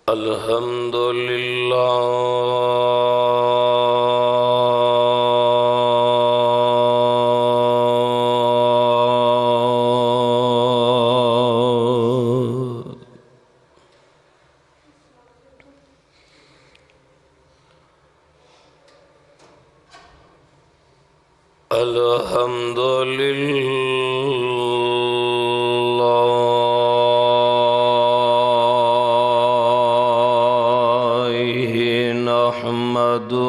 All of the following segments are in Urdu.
الحمد للہ الحمد للہ نحمدہ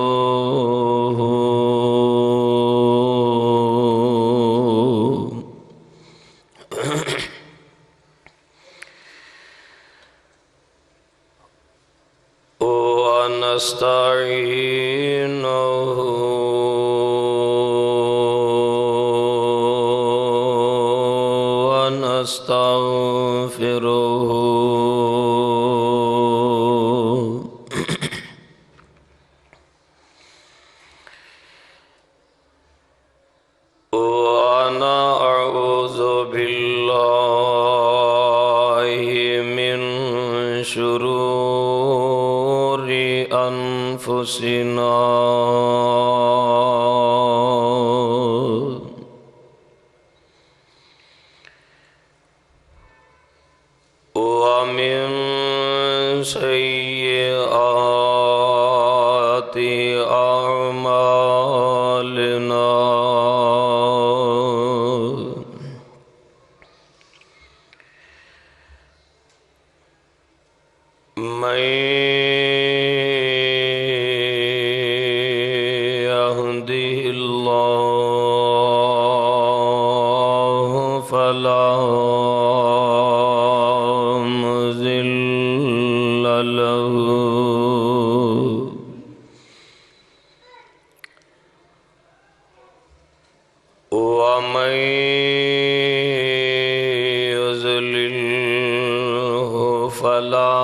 ونستعینہ ونعوذ باللہ من شرور انفسنا ومن سیئات اعمالنا من يهده الله فلا مضل له ومن يضلله فلا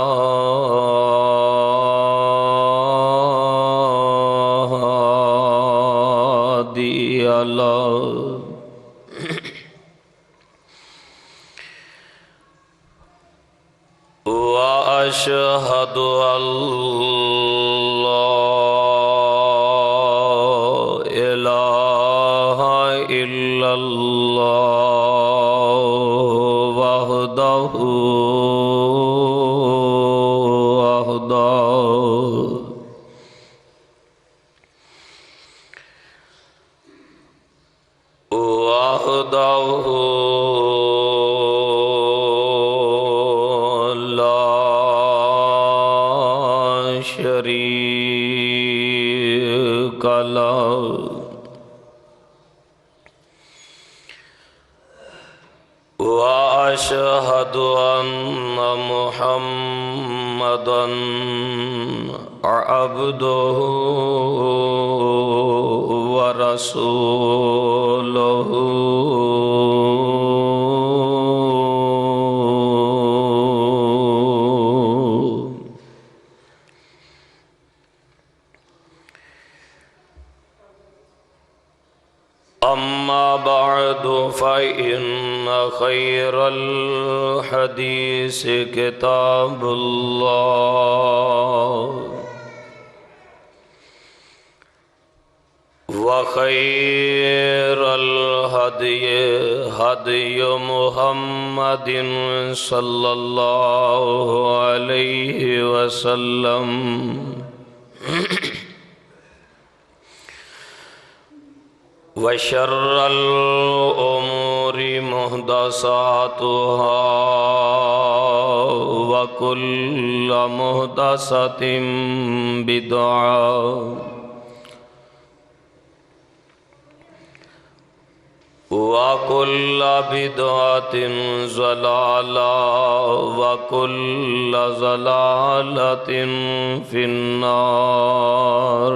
هادي له وأشهد أن لا إله إلا الله وحده لا شريك له وأشهد أن محمدًا عبده ورسوله أما بعد فإن خير الحديث كتاب الله وخير الهدي هدي محمد صلى الله عليه وسلم وشر الأمور محدثاتها وكل محدثة بدعة وكل بدعة ضلالة وكل ضلالة في النار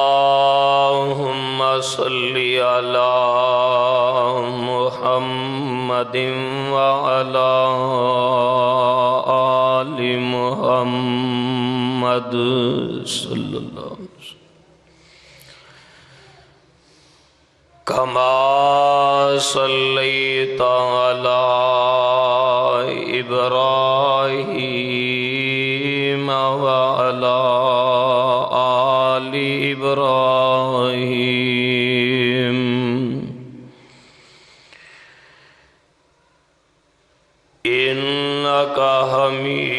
اللهم صل على محمد وعلى آل محمد صلی اللہ علیہ وسلم کما صليت على إبراهيم وعلى آل إبراهيم إنك حميد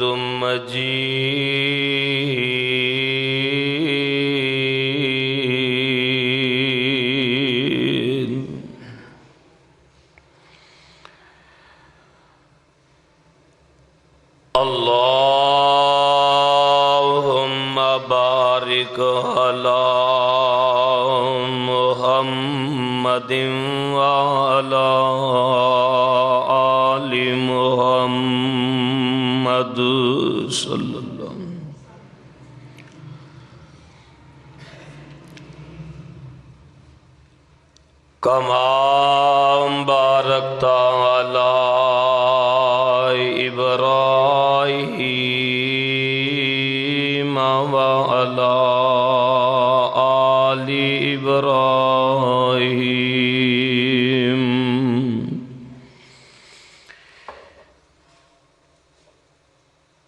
مجيد اللهم بارك على محمد وعلى آل محمد صلی اللہ علیہ وسلم كما باركت على إبراهيم وعلى آل إبراهيم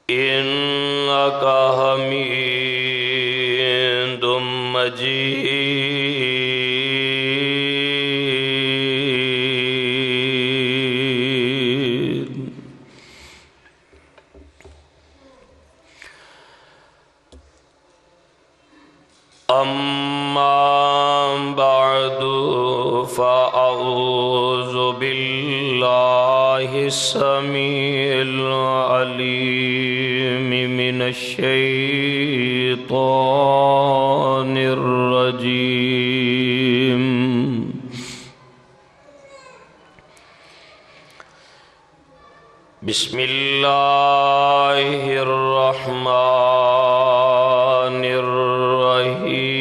إنك حميد مجيد أما بعد فأعوذ بالله السميع العليم من الشيطان الرجيم بسم الله الرحمن الرحيم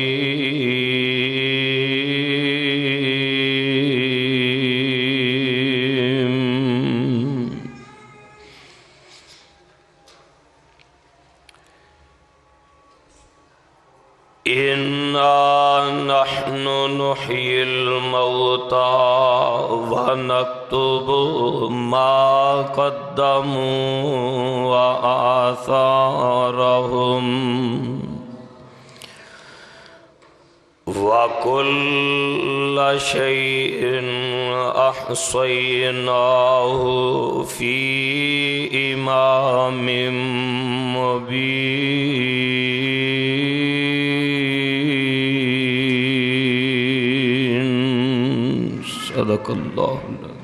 إنا نحن نحيي الموتى ونكتب ما قدموا وآثارهم وكل شيء أحصيناه في إمام مبين صدق اللہ العظیم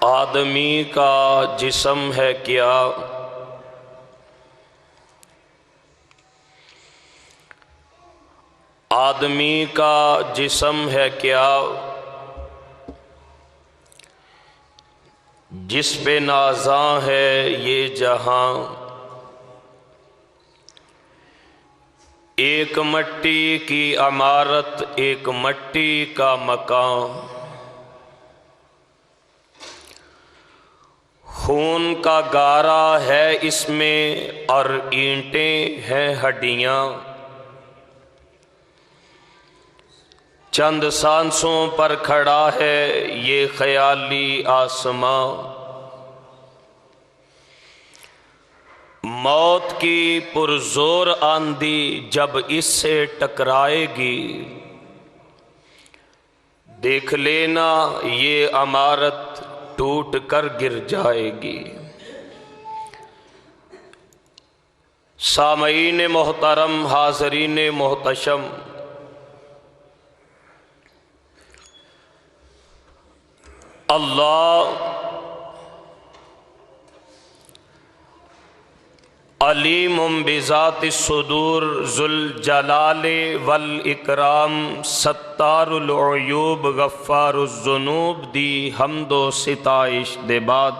آدمی کا جسم ہے کیا آدمی کا جسم ہے کیا جس پہ نازاں ہے یہ جہاں ایک مٹی کی عمارت ایک مٹی کا مکان خون کا گارا ہے اس میں اور اینٹیں ہیں ہڈیاں چند سانسوں پر کھڑا ہے یہ خیالی آسماں موت کی پرزور آندھی جب اس سے ٹکرائے گی دیکھ لینا یہ عمارت ٹوٹ کر گر جائے گی سامعین محترم حاضرین محتشم اللہ علیم بذات الصدور ذوالجلال والاکرام ستار العیوب غفار الذنوب دی حمد و ستائش دے بعد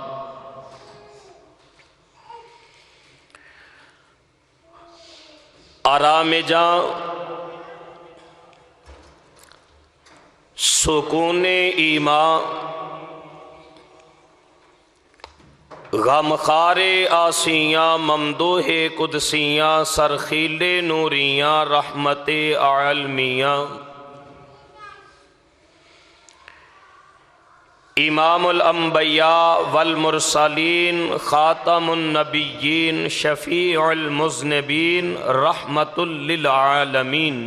آرام جاں سکون ایمان غمخار آسیاں ممدوح قدسیاں سرخیل نوریاں رحمت عالمیاں امام الانبیاء والمرسلین خاتم النبیین شفیع المذنبین رحمت للعالمین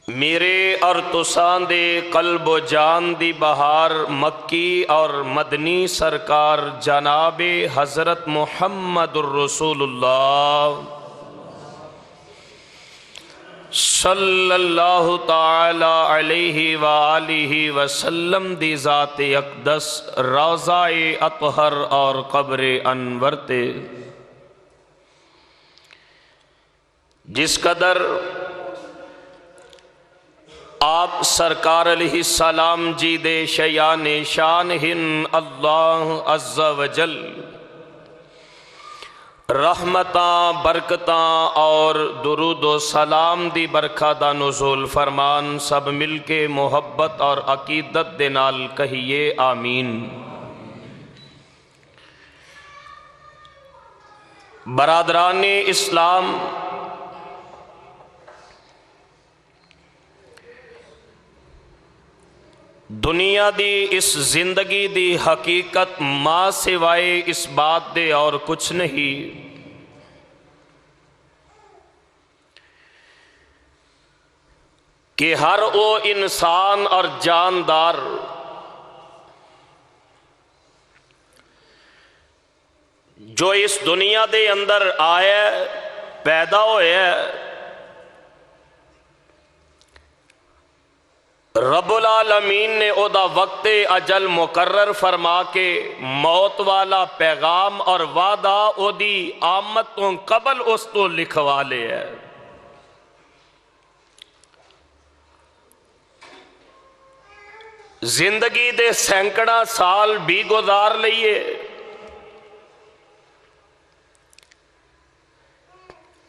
میرے اور تساں دے قلب و جان دی بہار مکی اور مدنی سرکار جناب حضرت محمد الرسول اللہ صلی اللہ تعالی علیہ وآلہ وسلم دی ذات اقدس روضہ اطہر اور قبر انور تے جس قدر آپ سرکار علیہ السلام جی دے شیان شان ہن اللہ عز و جل رحمتاں برکتاں اور درود و سلام دی برکھا دا نزول فرمان سب مل کے محبت اور عقیدت دے نال کہیے آمین۔ برادران اسلام، دنیا دی اس زندگی دی حقیقت ماں سوائے اس بات دے اور کچھ نہیں کہ ہر وہ انسان اور جاندار جو اس دنیا دے اندر آیا پیدا ہویا رب العالمین نے او دا وقت اجل مقرر فرما کے موت والا پیغام اور وعدہ او دی آمد تو قبل اس تو لکھوا لے ہے۔ زندگی دے سینکڑا سال بھی گزار لئیے،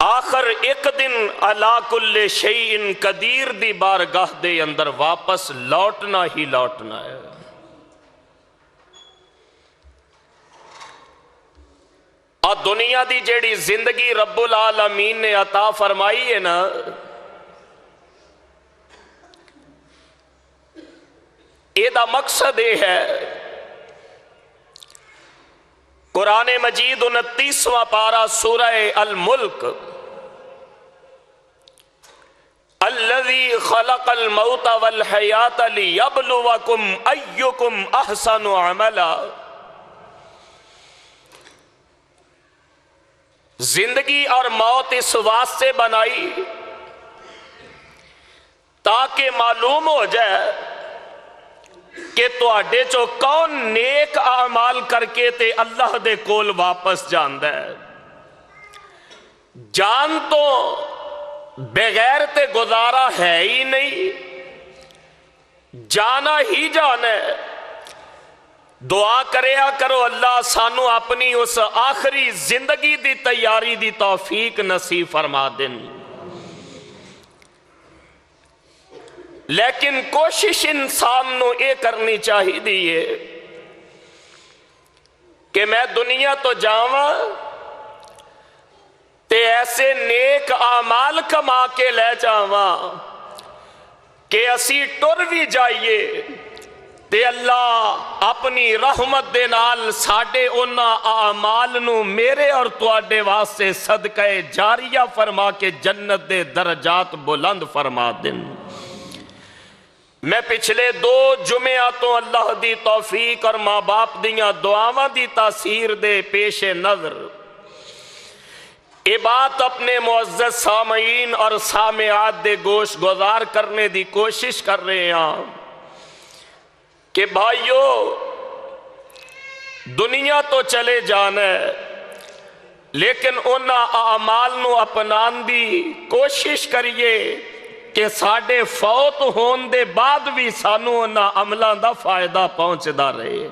آخر ایک دن علا کل شیء قدیر دی بارگاہ دے اندر واپس لوٹنا ہی لوٹنا ہے۔ اور دنیا دی جیڑی زندگی رب العالمین نے عطا فرمائی ہے نا، یہ دا مقصد یہ ہے، قرآن مجید 29واں پارہ سورہ الملک، الذی خلق الموت والحیات لیبلوکم ایکم احسن عملا، زندگی اور موت اس واسطے بنائی تاکہ معلوم ہو جائے کہ تواڈے چو کون نیک اعمال کر کے تے اللہ دے کول واپس جاندہ ہے۔ جان تو بغیر تے گزارا ہے ہی نہیں، جانا ہی جانا ہے۔ دعا کریا کرو اللہ سانو اپنی اس آخری زندگی دی تیاری دی توفیق نصیب فرما دن۔ لیکن کوشش انسان نو اے کرنی چاہی دیئے کہ میں دنیا تو جاواں تے ایسے نیک اعمال کما کے لے جاواں کہ اسی ٹر بھی جائیے تے اللہ اپنی رحمت دے نال ساڈے انہاں اعمال نو میرے اور تواڈے واسطے صدقہ جاریہ فرما کے جنت دے درجات بلند فرما دن۔ میں پچھلے 2 جمعہ تو اللہ دی توفیق اور ماں باپ دیاں دعاواں دی تاثیر دے پیش نظر یہ بات اپنے معزز سامعین اور سامعات دے گوش گزار کرنے دی کوشش کر رہے ہیں کہ بھائیو دنیا تو چلے جانا ہے، لیکن انہاں اعمال نو اپنان دی کوشش کریے کہ ساڈے فوت ہون دے بعد بھی سانو انہاں عملان دا فائدہ پہنچ دا رہے۔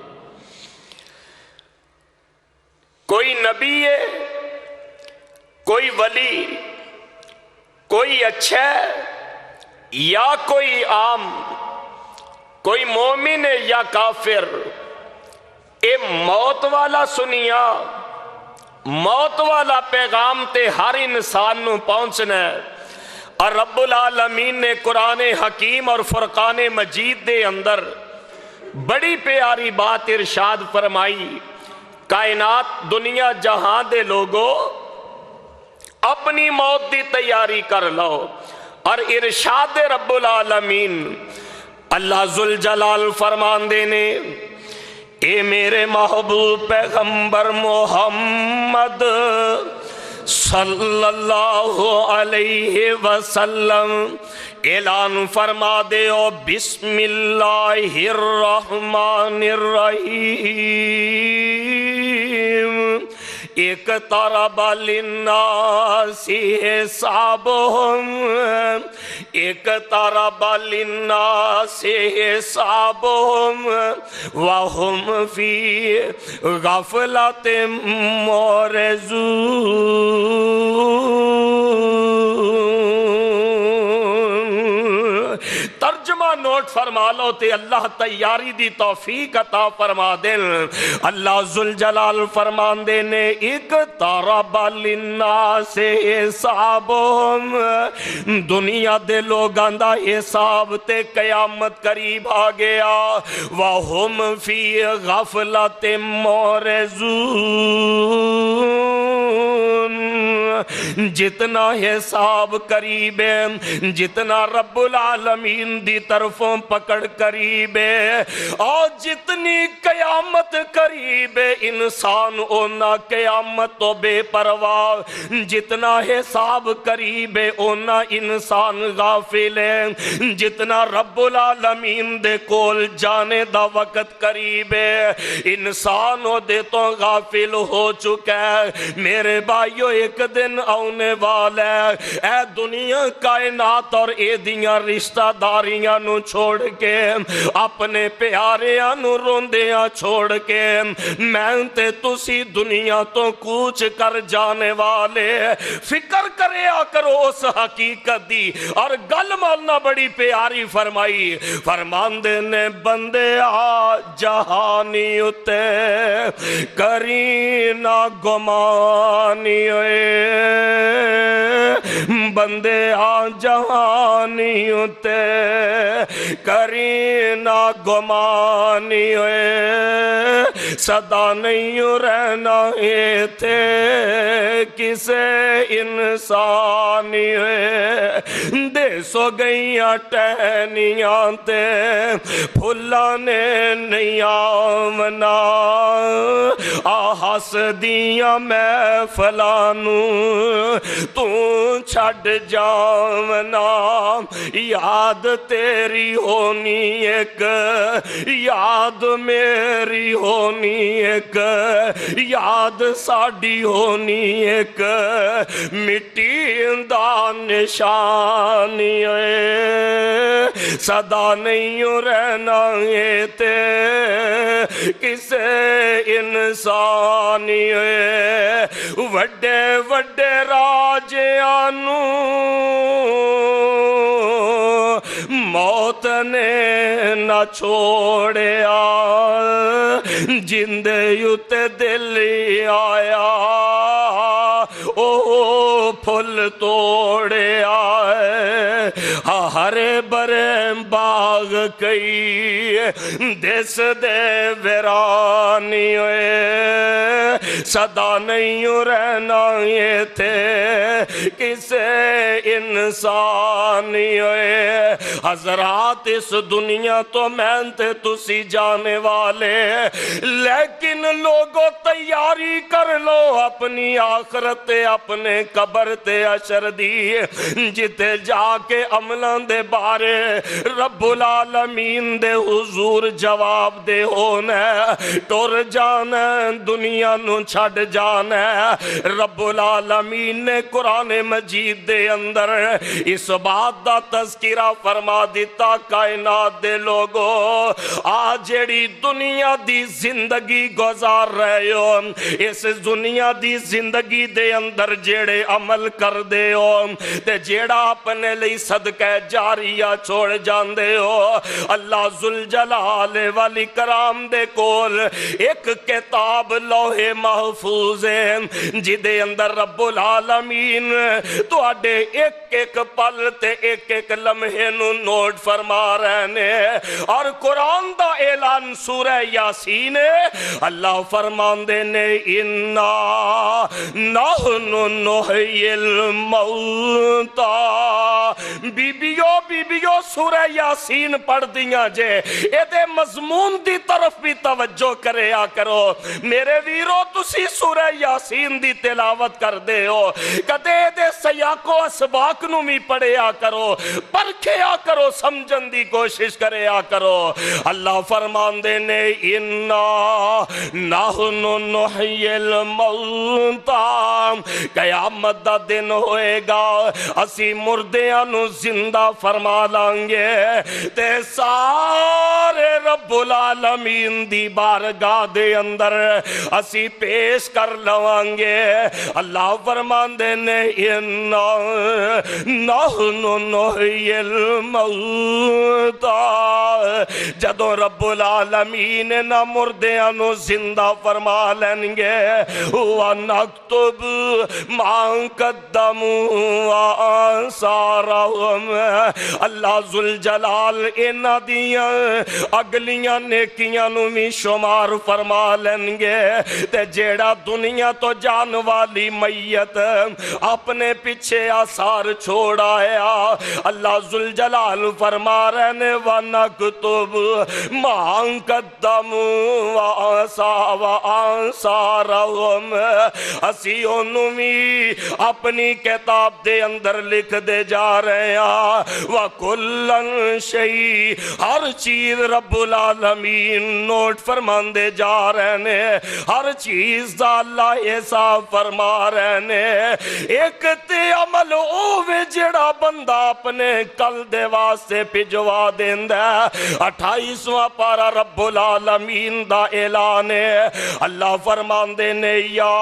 کوئی نبی ہے، کوئی ولی، کوئی اچھا ہے یا کوئی عام، کوئی مومن ہے یا کافر، اے موت والا سنیا، موت والا پیغام تے ہر انسان نو پہنچنا ہے۔ اور رب العالمین نے قرآن حکیم اور فرقان مجید دے اندر بڑی پیاری بات ارشاد فرمائی، کائنات دنیا جہاں دے لوگو اپنی موت دی تیاری کر لو۔ اور ارشاد رب العالمین اللہ ذوالجلال فرمان دینے، اے میرے محبوب پیغمبر محمد صلی اللہ علیہ وسلم اعلان فرما دے او بسم اللہ الرحمن الرحیم، اقترب للناس حسابهم، اقترب للناس حسابهم وهم فی غفلۃ معرضون۔ ترجمہ نوٹ فرما لو تے اللہ تیاری دی توفیق عطا فرما دے۔ اللہ ذوالجلال فرمان دینے، اقترب للناس حسابهم، دنیا دے لوگاں دا حساب تے قیامت قریب آ گیا، وَهُمْ فِي غَفْلَةٍ مُعْرِضُونَ۔ جتنا حساب قریب ہے، جتنا رب العالمین دی طرفوں پکڑ قریب ہے، اور جتنی قیامت قریب ہے، انسان اونا قیامت تو بے پرواہ، جتنا حساب قریب ہے اونا انسان غافل ہے، جتنا رب العالمین دے کول جانے دا وقت قریب ہے، انسان او دے تو غافل ہو چکا ہے۔ میرے بھائیو ایک دن آنے والا ہے، اے دنیا کائنات اور اے دیاں رشتہ داریاں نو چھوڑ کے، اپنے پیاریاں نو روندیاں چھوڑ کے، میں تے تسی دنیا تو کوچ کر جانے والے، فکر کرے کرو اس حقیقت دی۔ اور گل مالنا بڑی پیاری فرمائی، فرمان دینے بندے آ جہانی اتے کری نہ گمانی ہوئے، بندے آ جہانی اتے کری نہ گمانی ہوئے، صدا نہیں رہنا ہے تھے کسے انسانی ہوئے، دے سو گئیاں ٹہنیاں تے پھلانے نہیں آمنا، آہس دیاں میں فلانوں تو چھڑ جامنا، یاد تیری ہونی ایک، یاد میری ہونی ایک، یاد ساڑی ہونی ایک، مٹی دا نشانی ہے، صدا نہیں رہنا ہے تے کسے انسانی ہے، وڈے وڈے راجیانو موت نے نہ چھوڑیا، جندے یوتے دلی آیا، او پھل توڑے آئے، ہرے برے باغ کئی دیس دے ویرانی ہوئے، صدا نہیں رہنا یہ تھے کسے انسانی ہوئے۔ حضرات اس دنیا تو محنتے تسی جانے والے، لیکن لوگوں تیاری کر لو اپنی آخرت اپنے قبر تے اشر دی، جتے جا کے عملان دے بارے رب العالمین دے حضور جواب دے ہونا، ٹور جانا دنیا نو چھڑ جانا۔ رب العالمین نے قرآن مجید دے اندر اس بات دا تذکرہ فرما دیتا، کائنات دے لوگو آج جیڑی دنیا دی زندگی گزار رہے ہو، اس دنیا دی زندگی دے اندر جیڑے عمل کر دے ہو تے جیڑا اپنے لئی صدقہ جاریہ چھوڑ جاندے ہو۔ اللہ ذوالجلال والاکرام دے کول ایک کتاب لوح محفوظ ہے جدے اندر رب العالمین تو اڈے ایک ایک پل تے ایک ایک لمحے نو نوٹ فرما رہے نے۔ اور قرآن دا اعلان سورہ یاسین اللہ فرمان دے نے اِنَّا نَحْنُ نُحْيِي الْمَوْتَى۔ بیبیو سورہ یاسین پڑھ دیاں جے اے دے مضمون دی طرف بھی توجہ کرے آ کرو۔ میرے ویرو تسی سورہ یاسین دی تلاوت کر دے ہو، کدے دے سیاق و اسباق نو بھی پڑھے آ کرو، پرکھے آ کرو، سمجھن دی کوشش کرے آ کرو۔ اللہ فرمان دے نے اِنَّا نَحْنُ نُحْيِي الْمَوْتَى، قیامت دا دن ہوئے گا اسی مردیاں نو زندہ فرما لانگے تے سارے رب العالمین دی بارگاہ دے اندر اسی پیش کر لوانگے۔ اللہ فرمان دے نے اِنَّا نَحْنُ نُحْيِي الْمَوْتَى، جدوں رب العالمین نہ مردیاں نو زندہ فرما لینگے وَنَكْتُبْ مَا قَدَّمُوا وَآثَارَهُمْ، اللہ ذوالجلال انہاں دیاں اگلیاں نیکیاں نو بھی شمار فرما لینگے تے جیڑا دنیا تو جان والی میت اپنے پیچھے آثار چھوڑا ہے اللہ ذوالجلال فرما رہے نے وَنَكْتُبْ مَا قَدَّمُوا وَآثَارَهُمْ، اسی انہوں بھی اپنی کتاب دے اندر لکھ دے جا رہے ہیں وَكُلًّا شَيْءٍ، ہر چیز رب العالمین نوٹ فرمان دے جا رہے ہیں، ہر چیز دا اللہ حساب فرما رہے ہیں۔ ایک تے عمل اوے جڑا بندہ اپنے کل دے واسطے پجوا دیندہ 28واں پارا رب العالمین دا اعلان ہے۔ اللہ فرمان دے نے یا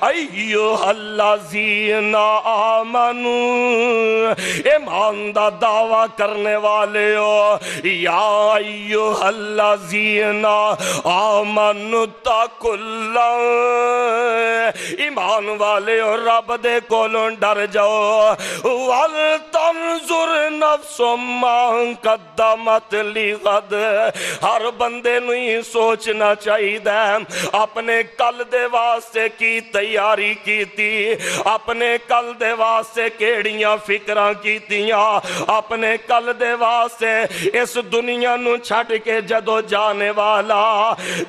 ایوہ الذین آمنوا، ایمان دا دعویٰ کرنے والے ہو، یا ایوہ الذین آمنوا اتقوا اللہ، ایمان والے ہو رب دے کولوں ڈر جاؤ، وَلْتَنْظُرْ نَفْسٌ مَا قَدَّمَتْ لِغَدٍ، ہر بندے نو ہی سوچنا چاہیے اپنے کل دے واسطے کی تیاری کی تھی، اپنے کل دے واسطے کیڑیاں فکراں کی تیاں، اپنے کل دے واسطے اس دنیا نو چھٹ کے جدو جانے والا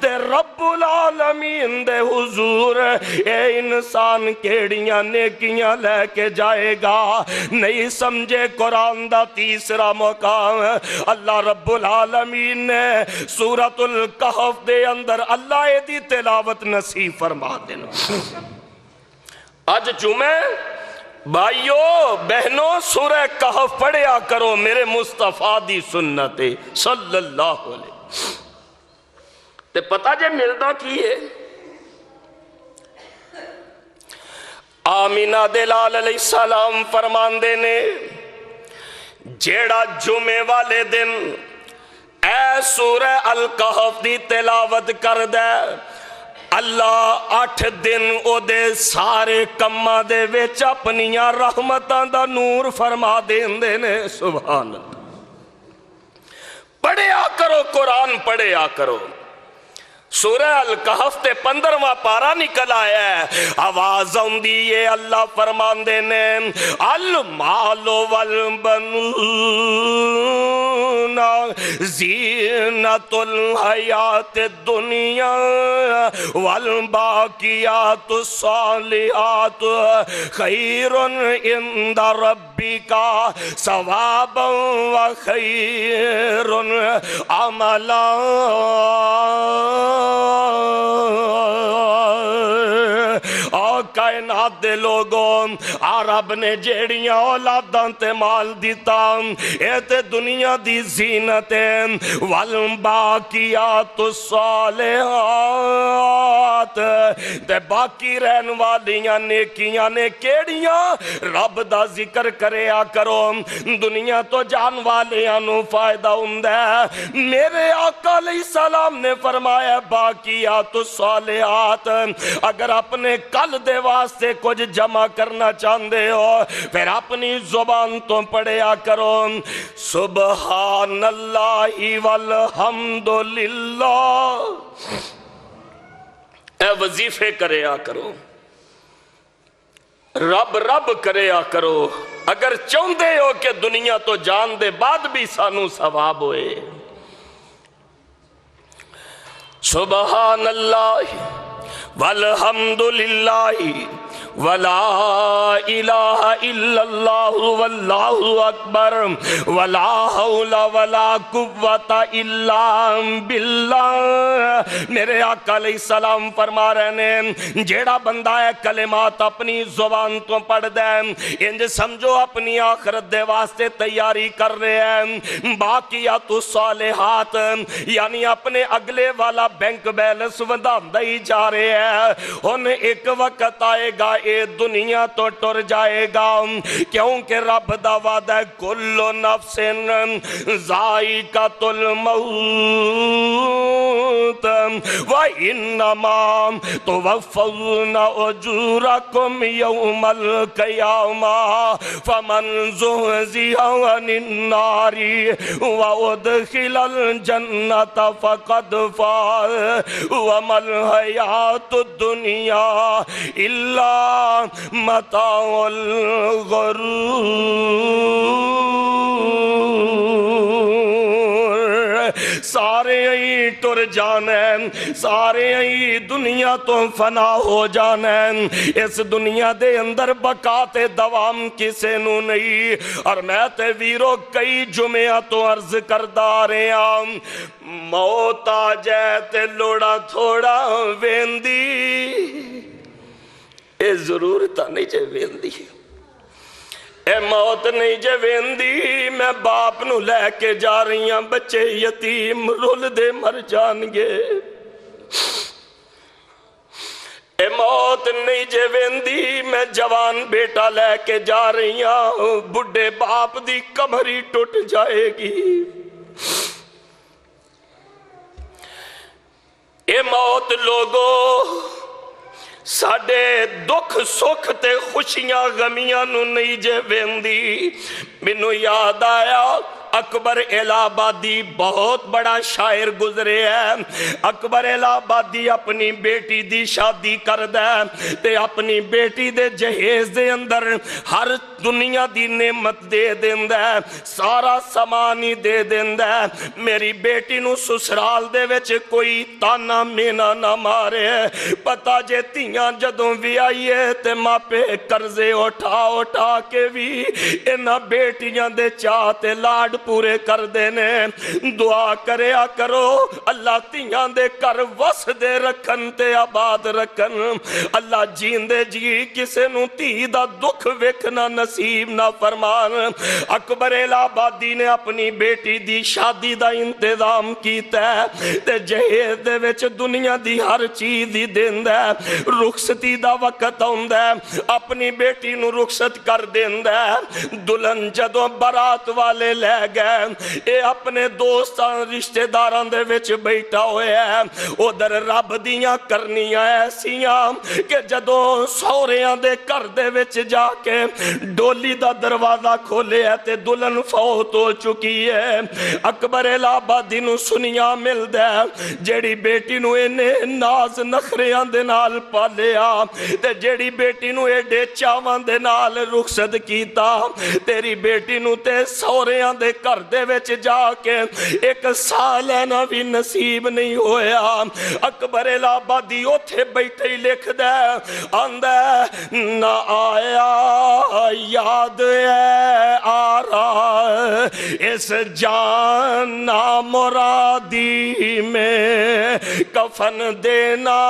تے رب العالمین دے حضور اے انسان کیڑیاں نیکیاں لے کے جائے گا۔ نہیں سمجھے قرآن دا تیسرا مقام اللہ رب العالمین نے سورۃ الکہف دے اندر اللہ دی تلاوت نصیب فرما دینا۔ آج جمعہ بھائیو بہنوں سورہ کہف پڑھیا کرو، میرے مصطفیٰ دی سنت صلی اللہ علیہ تے پتہ جے ملدا کی ہے؟ آمینہ دلال علیہ السلام فرمان دینے جیڑا جمعے والے دن اے سورہ الکہف دی تلاوت کر دے اللہ 8 دن او دے سارے کمہ دے وچ اپنیاں رحمتاں دا نور فرما دین دینے۔ سبحان اللہ، پڑھے آ کرو قرآن، پڑھے آ کرو۔ سورہ الکہف تے 15واں پارا نکل آیا ہے، آواز آندی ہے اللہ فرمان دینے المال والبنون زینت الحیات الدنیا والباقیات الصالحات خیر عند ربک ثوابا وخیر عملا۔ کائنات کائنات دے لوگوں رب نے جیڑیاں اولاداں تے مال دیتا اے تے دنیا دی زینت ہے والباقیات الصالحات تے باقی رہن والیاں نیکیاں نے کیڑیاں رب دا ذکر کریا کرو دنیا تو جان والیاں نو فائدہ ہوندہ ہے میرے آقا علیہ السلام نے فرمایا باقیات الصالحات اگر اپنے کل دے واسطے کچھ جمع کرنا چاہندے ہو پھر اپنی زبان تو پڑھیا کرو سبحان اللہ والحمدللہ اے وظیفے کریا کرو رب رب کریا کرو اگر چاہندے ہو کہ دنیا تو جان دے بعد بھی سانو ثواب ہوئے سبحان اللہ والحمدللہ ولا الہ الا اللہ واللہ اکبر ولا حول ولا قوت الا باللہ میرے آقا علیہ السلام فرما رہے ہیں جیڑا بندہ ہے کلمات اپنی زبان تو پڑھ دے انج سمجھو اپنی آخرت دے واسطے تیاری کر رہے ہیں باقیات الصالحات یعنی اپنے اگلے والا بینک بیلنس ودھاندے ہی جا رہے ہیں ان ایک وقت آئے گا اے دنیا تو ٹر جائے گا کیونکہ رب دا وعدہ ہے کل نفس ذائقۃ الموت وانما توفون اجورکم یوم القیامہ فمن زحزح عن النار وادخل الجنۃ فقد فاز وما الحیاۃ الدنیا الا متاع الغرور سارے ہی ٹر جانے سارے ہی دنیا تو فنا ہو جانے اس دنیا دے اندر بقا تے دوام کسے نو نہیں اور میں تے ویرو کئی جمعہ تو عرض کردہ رہے ہیں موت آ جائے تے لوڑا تھوڑا ویندی اے ضرورت نہیں جے ویندی اے موت نہیں جے ویندی میں باپ نو لے کے جا رہی ہوں بچے یتیم رول دے مر جان گے اے موت نہیں جے ویندی میں جوان بیٹا لے کے جا رہی ہوں بڑھے باپ دی کمری ٹوٹ جائے گی اے موت لوگو ساڑے دکھ سکھ تے خوشیاں غمیاں نو نہیں جے ویندی منو یاد آیا اکبر الہ آبادی بہت بڑا شاعر گزرے ہیں اکبر الہ آبادی اپنی بیٹی دی شادی کر دے تے اپنی بیٹی دے جہیز دے اندر ہر دنیا دی نعمت دے دیندہ ہے سارا سامانی دے دیندہ ہے میری بیٹی نو سسرال دے وچ کوئی تانا مینا نہ مارے پتا جے تیاں جدوں بھی آئیے تے ماں پہ قرضے اٹھا کے بھی انہاں بیٹیاں دے چاہتے لاڈ پورے کر دینے دعا کریا کرو اللہ تیاں دے کر وس دے رکھن تے آباد رکھن اللہ جین دے جی کسے نو تی دا دکھ وکھنا نصیب نہ فرمان اکبر الہ آبادی نے اپنی بیٹی دی شادی دا انتظام کیتا ہے تے جہیز دے وچ دنیا دی ہر چیز دی دیندہ ہے رخصتی دا وقت ہوندہ ہے اپنی بیٹی نو رخصت کر دیندہ ہے دلہن جدوں برات والے لے گئے اے اپنے دوستان رشتہ داران دے وچ بیٹھا ہوئے ہیں ادھر رب دیاں کرنیاں ایسیاں کہ جدوں سوریاں دے کر دے وچ جا کے ڈولی دا دروازہ کھولے ہے تے دلہن فوت ہو چکی ہے اکبر الہ آبادی نو سنیاں مل دے جیڑی بیٹی نو انہیں ناز نخریاں دے نال پالیا تے جیڑی بیٹی نو ایڈے چاواں دے نال رخصت کیتا تیری بیٹی نو تے سوریاں دے کر دے وچ جا کے ایک سالانہ بھی نصیب نہیں ہویا اکبر الہ آبادی اوتھے بیٹھے ہی لکھ دے آندہ نہ آیا یاد ہے آ رہا اس جان نامرادی میں کفن دینا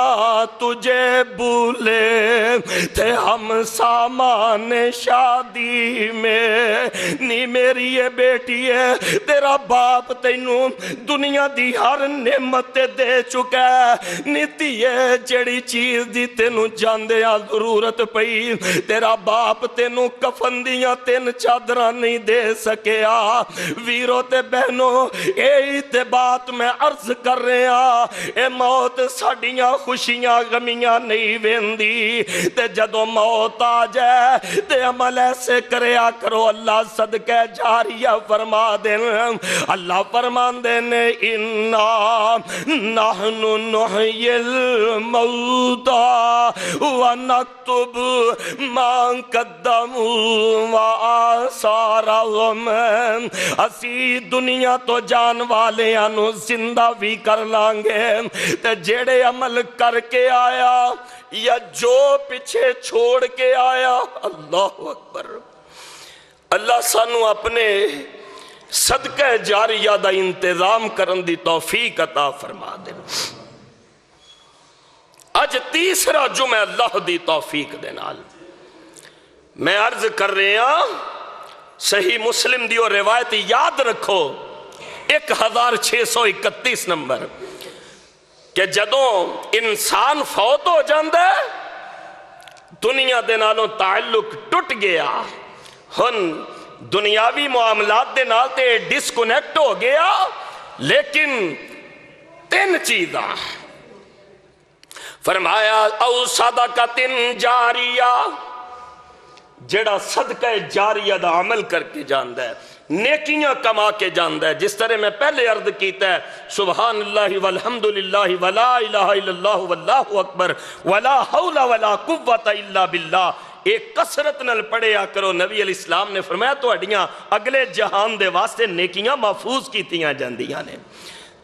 تجھے بھولے تھے ہم سامان شادی میں نی میری یہ بیٹی ہے تیرا باپ تینوں دنیا دی ہر نعمت دے چکا ہے نیتی ہے جڑی چیز دی تینوں جاندیاں ضرورت پئی تیرا باپ تینوں کفن دیاں 3 چادراں نہیں دے سکیا ویرو تے بہنوں اے تے بات میں عرض کر رہے ہیں اے موت ساڑیاں خوشیاں غمیاں نہیں ویندی تے جدو موت آ جائے تے عمل ایسے کریا کرو اللہ صدقہ جاریہ فرما دیں اللہ فرمان دینے اِنَّا نَحْنُ نُحْيِي الْمَوْتَى وَنَكْتُبُ مَا قَدَّمُوا وَآثَارَهُمْ اسی دنیا تو جان والے انو زندہ بھی کر لانگے تے جیڑے عمل کر کے آیا یا جو پیچھے چھوڑ کے آیا اللہ اکبر اللہ سانو اپنے صدقہ جاریہ دا انتظام کرن دی توفیق عطا فرما دے اج تیسرا جمعہ اللہ دی توفیق دے نال میں عرض کر رہے ہیں صحیح مسلم دی اور روایت یاد رکھو 1631 نمبر کہ جدوں انسان فوت ہو جاندہ ہے دنیا دے نالوں تعلق ٹوٹ گیا ہن دنیاوی معاملات دے نال تے ڈسکنیکٹ ہو گیا لیکن 3 چیزاں فرمایا او صدقۃ جاریہ جڑا صدقہ جاریہ دا عمل کر کے جاندہ ہے نیکیاں کما کے جاندہ ہے جس طرح میں پہلے عرض کیتا ہے سبحان اللہ والحمدللہ ولا الہ الا اللہ واللہ اکبر ولا حول ولا قوت الا باللہ ایک کثرت نل پڑھیا کرو نبی علیہ السلام نے فرمایا تو اڈیاں اگلے جہان دے واسطے نیکیاں محفوظ کیتیاں جاندیاں نے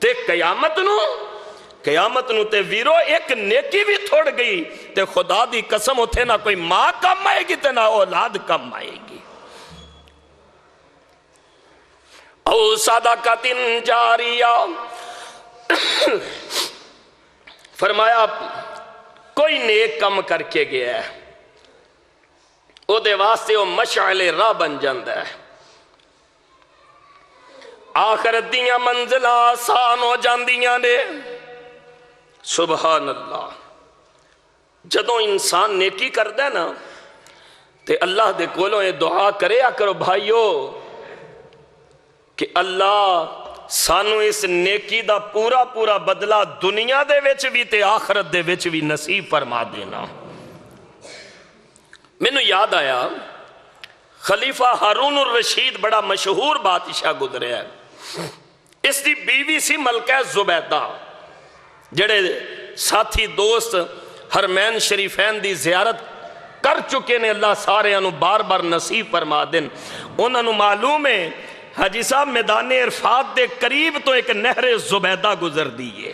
تے قیامت نو تے ویرو ایک نیکی بھی تھوڑ گئی تے خدا دی قسم اتھے نہ کوئی ماں کم آئے گی تے نہ اولاد کم آئے گی او صدقۃ جاریہ فرمایا کوئی نیک کم کر کے گیا ہے او دے واسطے او مشعل راہ بن جاندہ ہے آخرت دیاں منزلہ آسان ہو جاندیاں نے سبحان اللہ جدوں انسان نیکی کردہ نا تے اللہ دے کولوں یہ دعا کرے کرو بھائیو کہ اللہ سانو اس نیکی دا پورا بدلہ دنیا دے وچ بھی تے آخرت دے وچ بھی نصیب فرما دینا میں نے یاد آیا خلیفہ ہارون الرشید بڑا مشہور بادشاہ گزرے ہے اس دی بیوی سی ملکہ زبیدہ جڑے ساتھی دوست حرمین شریفین دی زیارت کر چکے نے اللہ سارے انو بار بار نصیب فرما دن انہوں معلوم ہے حاجی صاحب میدان عرفات دے قریب تو ایک نہر زبیدہ گزر دیئے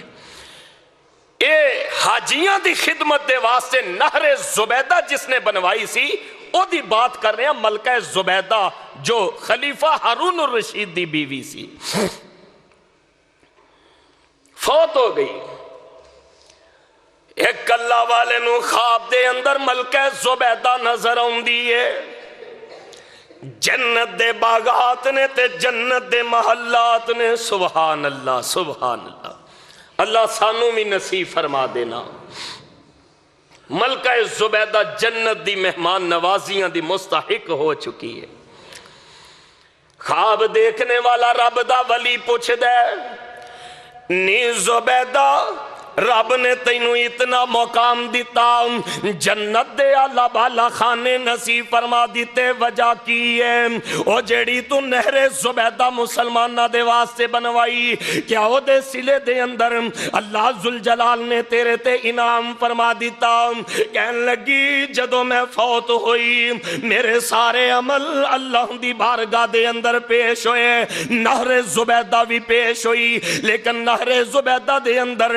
اے حاجیاں دی خدمت دے واسطے نہر زبیدہ جس نے بنوائی سی او دی بات کر رہے ہیں ملکہ زبیدہ جو خلیفہ ہارون الرشید دی بیوی سی فوت ہو گئی ایک اللہ والے نو خواب دے اندر ملکہ زبیدہ نظر آندی ہے جنت دے باغات نے تے جنت دے محلات نے سبحان اللہ اللہ سانو بھی نصیب فرما دینا ملکہ زبیدہ جنت دی مہمان نوازیاں دی مستحق ہو چکی ہے خواب دیکھنے والا رب دا ولی پوچھ دے نی زبیدہ رب نے تینو اتنا مقام دیتا جنت دے آلہ بالا خانے نصیب فرما دیتے وجہ کی ہے او جیڑی تو نہر زبیدہ مسلمانہ دے واسطے بنوائی کیا او دے سلے دے اندر اللہ ذوالجلال نے تیرے تے انعام فرما دیتا کہن لگی جدو میں فوت ہوئی میرے سارے عمل اللہ دی بارگاہ دے اندر پیش ہوئے نہر زبیدہ بھی پیش ہوئی لیکن نہر زبیدہ دے اندر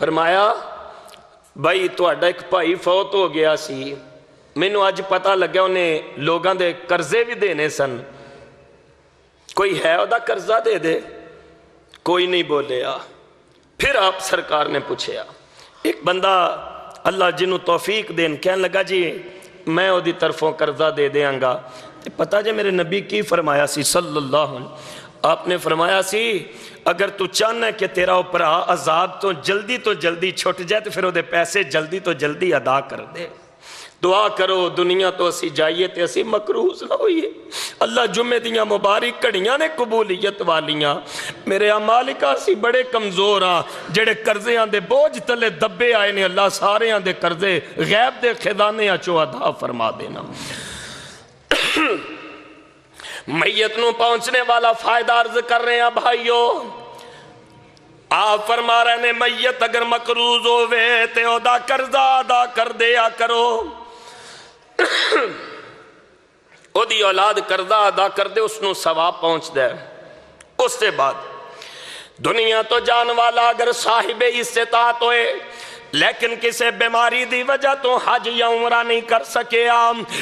فرمایا بھائی تہاڈا ایک بھائی فوت ہو گیا سی، مینوں اج پتہ لگیا انہیں لوگاں دے قرضے بھی دینے سن، کوئی ہے وہ قرضہ دے دے؟ کوئی نہیں بولیا۔ پھر آپ سرکار نے پوچھیا، ایک بندہ اللہ جنہوں توفیق دین کہنے لگا جی میں وہ دی طرفوں قرضہ دے دیاں گا۔ پتہ جے میرے نبی کی فرمایا سی صلی اللہ علیہ وسلم، آپ نے فرمایا سی اگر تو چاہنا ہے کہ تیرا اوپر عذاب تو جلدی چھٹ جائے تو پھر وہ دے پیسے جلدی تو جلدی ادا کر دے۔ دعا کرو دنیا تو اسی جائیے تے اسی مقروض نہ ہوئیے۔ اللہ جمعے دیاں مبارک کڑیاں نے قبولیت والیاں، میرے مالکہ اسی بڑے کمزور ہاں، جڑے قرضیاں دے بوجھ تلے دبے آئے نے، اللہ سارے دے قرضے غیب دے خزانے چوں ادا فرما دینا۔ میت نو پہنچنے والا فائدہ عرض کر رہے ہیں بھائیو، آپ فرما رہے ہیں میت اگر مقروض ہوئے تے او دا قرضہ ادا کر دیا کرو، او دی اولاد قرضہ ادا کر دے، اس نو ثواب پہنچ دے۔ اس سے بعد دنیا تو جان والا اگر صاحب استطاعت ہوئے لیکن کسے بیماری دی وجہ تو حج یا عمرہ نہیں کر سکے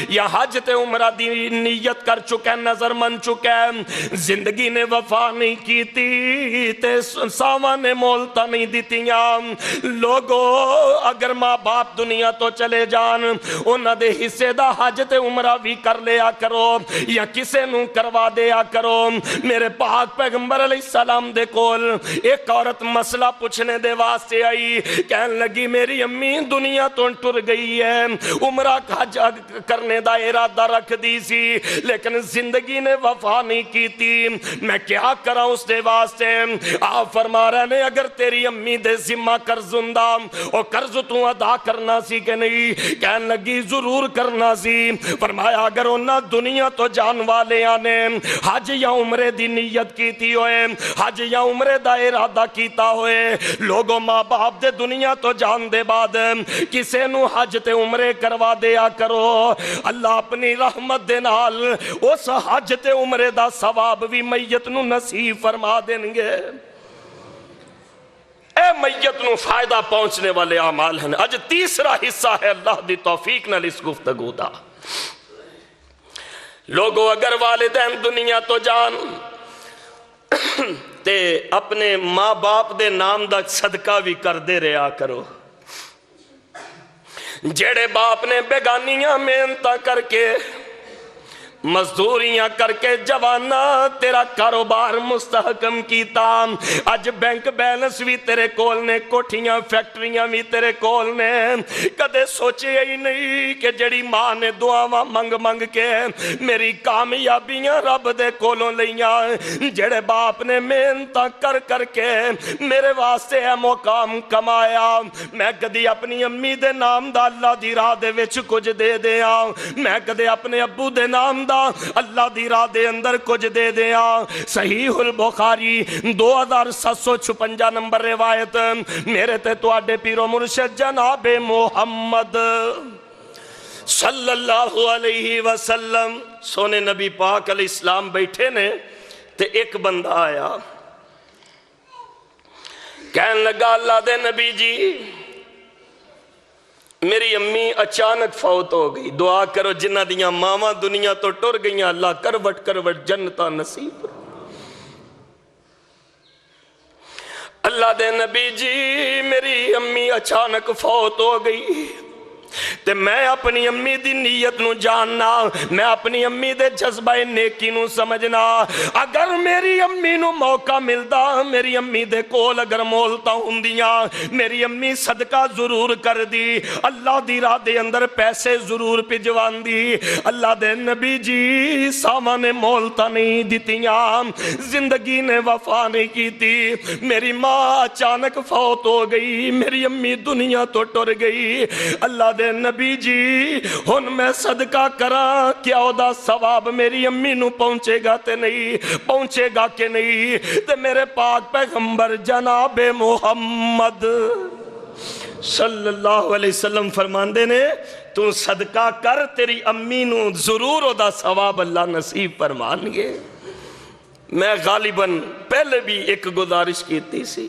یا حج تے عمرہ دی نیت کر چکے، نظر من چکے، زندگی نے وفا نہیں کیتی تے ساواں نے مولتا نہیں دیتیاں، لوگو اگر ماں باپ دنیا تو چلے جان انہاں دے حصے دا حج تے عمرہ بھی کر لیا کرو یا کسے نو کروا دیا کرو۔ میرے پاک پیغمبر علیہ السلام دے کول ایک عورت مسئلہ پوچھنے دے واسطے آئی، کہنے لگی میری امی دنیا تو ٹر گئی ہے، عمرہ حج کرنے دا ارادہ رکھ دی سی لیکن زندگی نے وفا نہیں کی تھی، میں کیا کرا اس دے واسطے؟ آپ فرما رہے ہیں اگر تیری امی دے ذمہ قرض ہوندا او قرض تو ادا کرنا سی کہ نہیں؟ کہنے لگی ضرور کرنا سی۔ فرمایا اگر انہاں دنیا تو جان والے آنے حج یا عمرے دی نیت کیتی ہوئے، حج یا عمرے دا ارادہ کیتا ہوئے، لوگوں ماں باپ دے دنیا تو جان دے بعد کسے نو حج تے عمرے کروا دیا کرو، اللہ اپنی رحمت دے نال اس حج تے عمرے دا ثواب بھی میت نو نصیب فرما دیں گے۔ اے میت نو فائدہ پہنچنے والے اعمال ہیں۔ اج تیسرا حصہ ہے اللہ دی توفیق نال اس گفتگو دا۔ لوگو اگر والدین دنیا تو جان تے اپنے ماں باپ دے نام دا صدقہ بھی کر دے رہا کرو۔ جڑے باپ نے بیگانیاں محنتاں کر کے مزدوریاں کر کے جوانا تیرا کاروبار مستحکم کیتا، اج بینک بیلنس بھی تیرے کول نے، کوٹھیاں فیکٹریاں بھی تیرے کول نے، کدے سوچے ہی نہیں کہ جڑی ماں نے دعاواں منگ منگ کے میری کامیابیاں رب دے کولوں لیاں، جڑے باپ نے محنتاں کر کر کے میرے واسطے ہے مقام کمایا، میں کدی اپنی امی دے نام دا اللہ دی راہ دے وچ کچھ دے دیا، میں کدے اپنے ابو دے نام اللہ دی راہ دے اندر کچھ دے دیا۔ صحیح البخاری 2756 نمبر روایت، میرے تے تواڈے پیرو مرشد جناب محمد صلی اللہ علیہ وسلم سونے نبی پاک علیہ السلام بیٹھے نے تے ایک بندہ آیا، کہنے لگا اللہ دے نبی جی میری امی اچانک فوت ہو گئی، دعا کرو جنہ دیاں ماما دنیا تو ٹر گئیاں اللہ کروٹ کروٹ جنتا نصیب۔ اللہ دے نبی جی میری امی اچانک فوت ہو گئی تے میں اپنی امی دی نیت نو جاننا، میں اپنی امی دے جذبہ نیکی نو سمجھنا، اگر میری امی نو موقع ملدا میری امی دے کول اگر مولتا ہوندیاں میری امی صدقہ ضرور کر دی، اللہ دی راہ دے اندر پیسے ضرور پجوان دی۔ اللہ دے نبی جی سامان مولتا نہیں دیتیاں، زندگی نے وفا نہیں کیتی، میری ماں اچانک فوت ہو گئی، میری امی دنیا تو ٹر گئی، اللہ دے نبی جی ہن میں صدقہ کرا کیا او دا ثواب میری امی نو پہنچے گا تے نہیں پہنچے گا کہ نہیں؟ تے میرے پاک پیغمبر جناب محمد صلی اللہ علیہ وسلم فرماندے نے تو صدقہ کر تیری امی نو ضرور او دا ثواب اللہ نصیب فرمان گے۔ میں غالباً پہلے بھی ایک گزارش کیتی سی،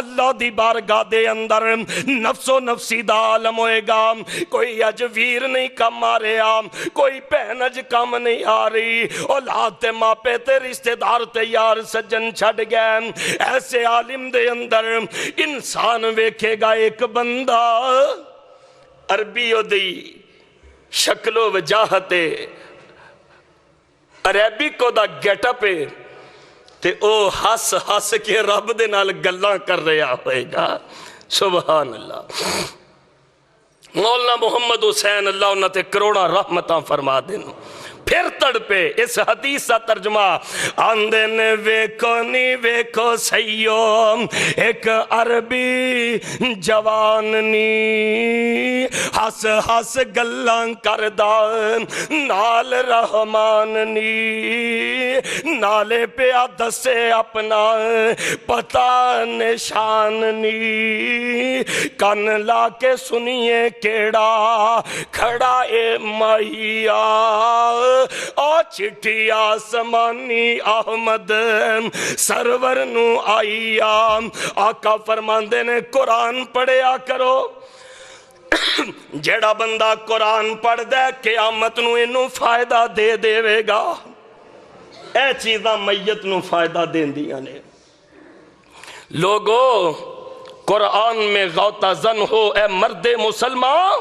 اللہ دی بارگاہ دے اندر نفس و نفسی دا عالم ہوئے گا. کوئی اج ویر نہیں کم آ رہا, کوئی بہن اج کم نہیں آ رہی, اولاد تے ماپے تے رشتہ دار تے یار سجن چھڑ گئے. ایسے عالم دے اندر انسان ویکھے گا ایک بندہ عربی او دی شکل و وجاہت عربک او دا گیٹ اپ تے او ہس ہس کے رب دے نال گلاں کر رہا ہوئے گا. سبحان اللہ. مولانا محمد حسین اللہ انہاں تے کروڑا رحمتاں فرما دین. پھر تڑ پہ اس حدیث کا ترجمہ آندے نے ویکھو نی ویکھو سیو ایک عربی جوان نی ہس ہس گلاں کردا نال رحمان نی نالے پیا دسے اپنا پتہ نشان نی کن لا کے سنیے کیڑا کھڑا اے مہیا او چٹھی آسمانی احمد سرور نو آئی. آقا فرماندے نے قرآن پڑھیا کرو. جیڑا بندہ قرآن پڑھ دے قیامت نو انو فائدہ دے دے گا. اے چیزاں میت نو فائدہ دین دیا نے. لوگو قرآن میں غوطہ زن ہو اے مرد مسلمان,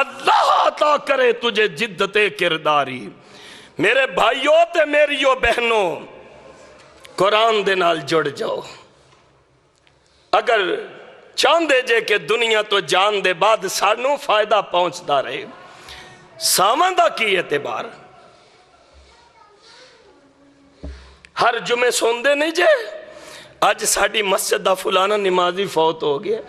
اللہ عطا کرے تجھے جدت کرداری. میرے بھائیوں تے میریوں بہنوں قرآن دے نال جڑ جاؤ. اگر چاندے جے کہ دنیا تو جان دے بعد سانوں فائدہ پہنچتا رہے, سامندہ کی اعتبار ہر جمعے سوندے نہیں جے اج ساڑی مسجد دا فلانا نمازی فوت ہو گیا,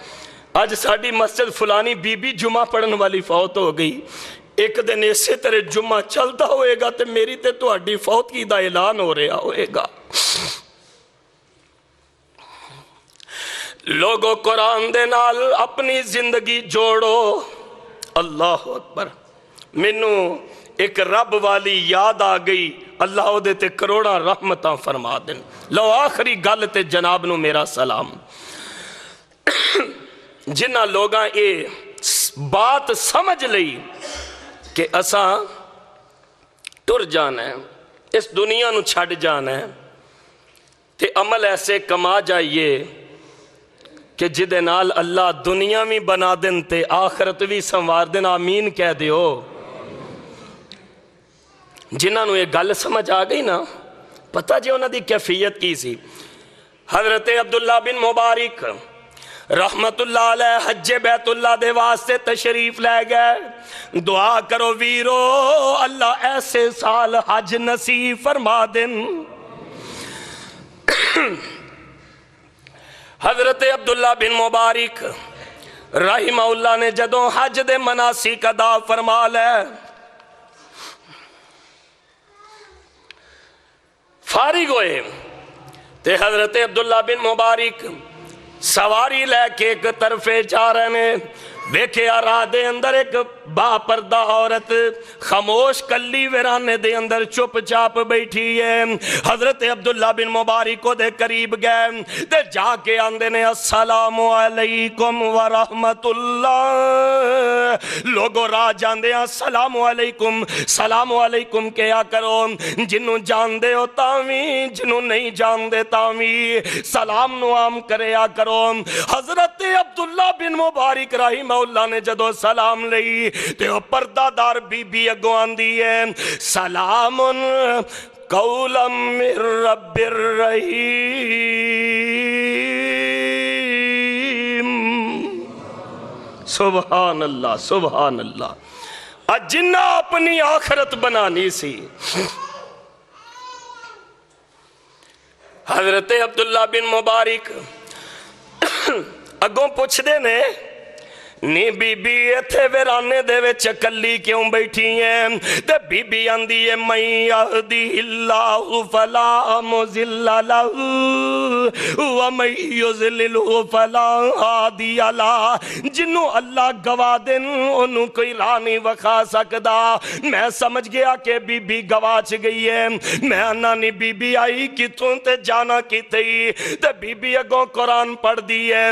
اج ساڑی مسجد فلانی بی بی جمعہ پڑھن والی فوت ہو گئی. ایک دن اسی طرح جمعہ چلتا ہوئے گا تے میری تے تو اڈی فوت کی دا اعلان ہو رہا ہوئے گا. لوگو قرآن دے نال اپنی زندگی جوڑو. اللہ اکبر. مینوں ایک رب والی یاد آ گئی, اللہ او دے تے کروڑا رحمتاں فرما دن. لو آخری گل تے جناب نو میرا سلام. جنہ لوگاں اے بات سمجھ لئی کہ اساں ٹر جانا ہے, اس دنیا نو چھڑ جانا ہے, تے عمل ایسے کما جائیے کہ جدے نال اللہ دنیا بھی بنا دن تے آخرت بھی سنوار دن. آمین کہہ دیو. جنہاں نو یہ گل سمجھ آ گئی نا, پتہ جی انہاں دی کیفیت کی سی. حضرت عبداللہ بن مبارک رحمت اللہ علیہ حج بیت اللہ دے واسطے تشریف لے گئے. دعا کرو ویرو اللہ ایسے سال حج نصیب فرما دن. حضرت عبداللہ بن مبارک رحمہ اللہ نے جدوں حج دے مناسک ادا فرما لے, فارغ ہوئے تے حضرت عبداللہ بن مبارک سواری لے کے ایک طرفے جا رہے ہیں. ویکھیا راہ دے اندر ایک با پردہ عورت خاموش کلی ویرانے دے اندر چپ چاپ بیٹھی ہے. حضرت عبداللہ بن مبارک کو دے قریب گئے تے جا کے آندے نے السلام علیکم ورحمت اللہ. لوگوں راہ جاندے ہیں السلام علیکم سلام علیکم کیا کرو. جنوں جان دے ہو تاوی, جنوں نہیں جان دے تاوی سلام نو عام کریا کرو. حضرت عبداللہ بن مبارک رحمہ اللہ نے جدو سلام لئی تے وہ پردہ دار بی بی اگو آندی ہے سلام قولا من رب الرحیم. سبحان اللہ سبحان اللہ. جنہ اپنی آخرت بنانی سی. حضرت عبداللہ بن مبارک اگوں پوچھ دے نے نی بی بی ایتھے ویرانے دے وچ کلی کیوں بیٹھی ہیں؟ تے بی بی آندی ہے من یہدی اللہ فلا مضل لہ وَمَن يُضْلِلْهُ فَلَا هَادِيَ لَهُ جنوں اللہ گواہ دین انہوں کوئی راہ نہیں وکھا سکدا۔ میں سمجھ گیا کہ بی بی گواچ گئی ہے، میں نانی بی بی آئی کتوں تے جانا کی تھی تے بی بی اگوں قرآن پڑھ دی ہے،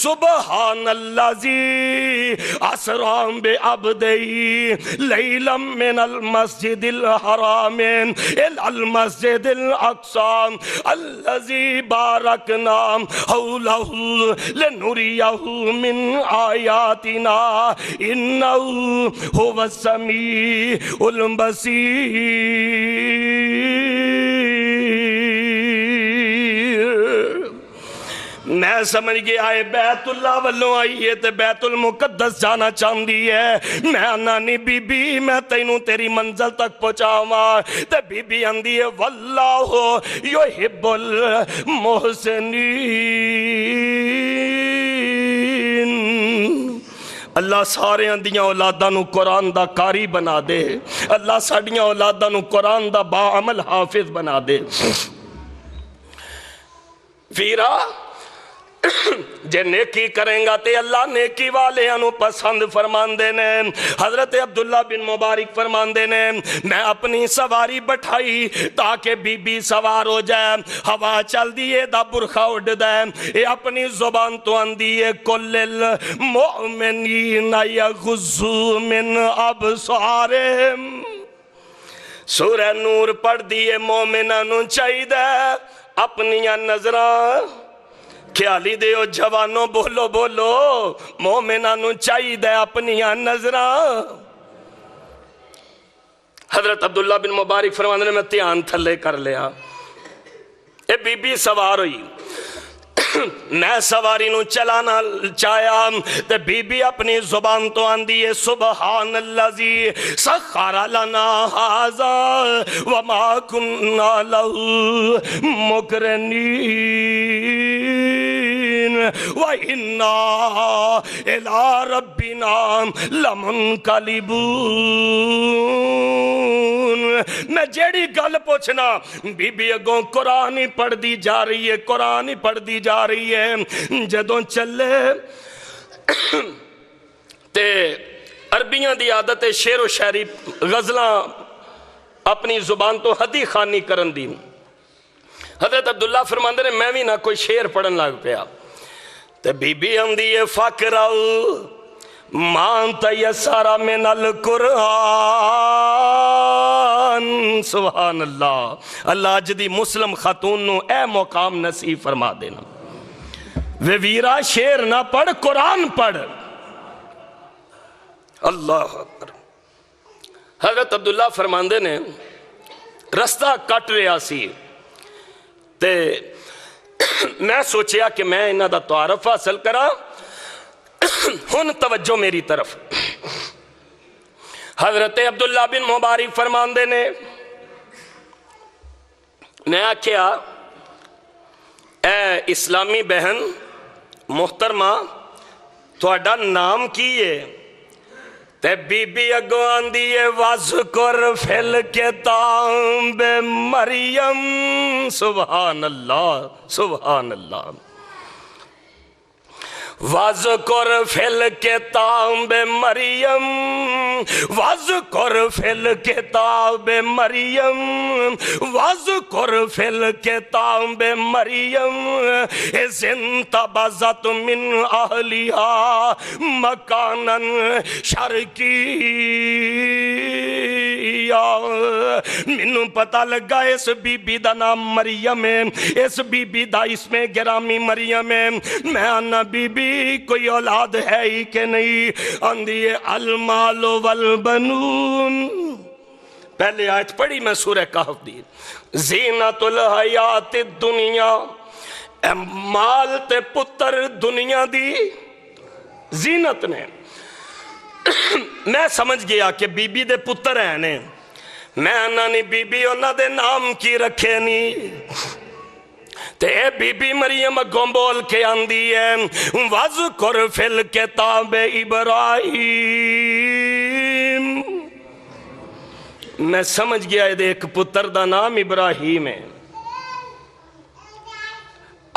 سبحان اللذی اسرا بعبدی لیلا من المسجد الحرام الى المسجد الاقصى الذي باركنا حوله لنريه من آياتنا انه هو السميع البصير۔ میں سمجھ گیا ہے بیت اللہ والوں آئی ہے تے بیت المقدس جانا چاندی ہے۔ میں نانی بی بی میں تینوں تیری منزل تک پہنچاواں تے بی بی اندی ہے واللہ یحب المحسنین۔ اللہ سارے اندیاں اولاداں نو قرآن دا قاری بنا دے، اللہ ساڑیاں اولاداں نو قرآن دا با عمل حافظ بنا دے۔ ویرا جے نیکی کریں گا تے اللہ نیکی والے انو پسند فرمان دینے۔ حضرت عبداللہ بن مبارک فرمان دینے میں اپنی سواری بٹھائی تاکہ بی بی سوار ہو جائے، ہوا چل دیئے دا برخہ اڑ دائے، اے اپنی زبان تو اندیئے کل المؤمنین یغضوا من ابصارہم۔ سورہ نور پڑھ دیئے مومنانوں چاہیدہ اپنیاں نظران خیالی دیو جوانوں بولو بولو مومنانوں چاہیدہ اپنیاں نظران۔ حضرت عبداللہ بن مبارک فرمانے نے میں تیان تھلے کر لیا، اے بی بی سوار ہوئی، میں سواری نو چلانا چاہیا تے بی بی اپنی زبان تو آندی ہے سبحان اللذی سخر لنا ھذا وما کننا لہ مقرنین وَإِنَّا إِلَىٰ رَبِّنَا لَمُنْقَلِبُونَ۔ میں جیڑی گل پوچھنا بی بی اگوں قرآن ہی پڑھ دی جا رہی ہے، قرآن ہی پڑھ دی جا رہی ہے۔ جدوں چلے تے عربیاں دی عادت شعر و شاعری غزلاں اپنی زبان تو حدی خانی کرن دی۔ حضرت عبداللہ فرماندے نے میں بھی نہ کوئی شعر پڑھن لگ پیا تے بی بی اندی فقرؤ ما تیسر من القرآن۔ سبحان اللہ، اللہ جدی مسلم خاتون نو اے مقام نصیب فرما دینا۔ وے ویرا شعر نہ پڑھ قرآن پڑھ۔ اللہ اکبر۔ حضرت عبداللہ فرماندے نے رستہ کٹ رہا سی تے میں سوچیا کہ میں انہاں دا تعارف حاصل کرا۔ ہن توجہ میری طرف۔ حضرت عبداللہ بن مبارک فرماندے نے میں آکھیا اے اسلامی بہن محترمہ تھوڑا نام کی ہے؟ تے بی بی اگو آندی ہے وَذْكُرْ فِي الْكِتَابِ مریم۔ سبحان اللہ سبحان اللہ۔ وَذْكُرْ فِي الْكِتَابِ مریم وَذْكُرْ فِي الْكِتَابِ مریم وَذْكُرْ فِي الْكِتَابِ مریم اِذْ انتبذت من اہلیہا مکانا شرقیہ۔ منوں پتہ لگا اس بی بی دا نام مریم ہے، اس بی بی دا اسم گرامی مریم ہے۔ میں آنا بی بی کوئی اولاد ہے ہی کہ نہیں؟ اندھی المال والبنون۔ پہلے آیت پڑھی میں سورہ کہف دی، زینت الحیات الدنیا، اے مال تے پتر دنیا دی زینت نے۔ میں سمجھ گیا کہ بی بی دے پتر ہیں نے، میں آنا نہیں بی بی انہاں دے نام کی رکھے نہیں تے اے بی بی مریم اگوں بول کے آندی ہے وَذْكُرْ فِي الْكِتَابِ ابراہیم۔ میں سمجھ گیا ایک پتر دا نام ابراہیم ہے۔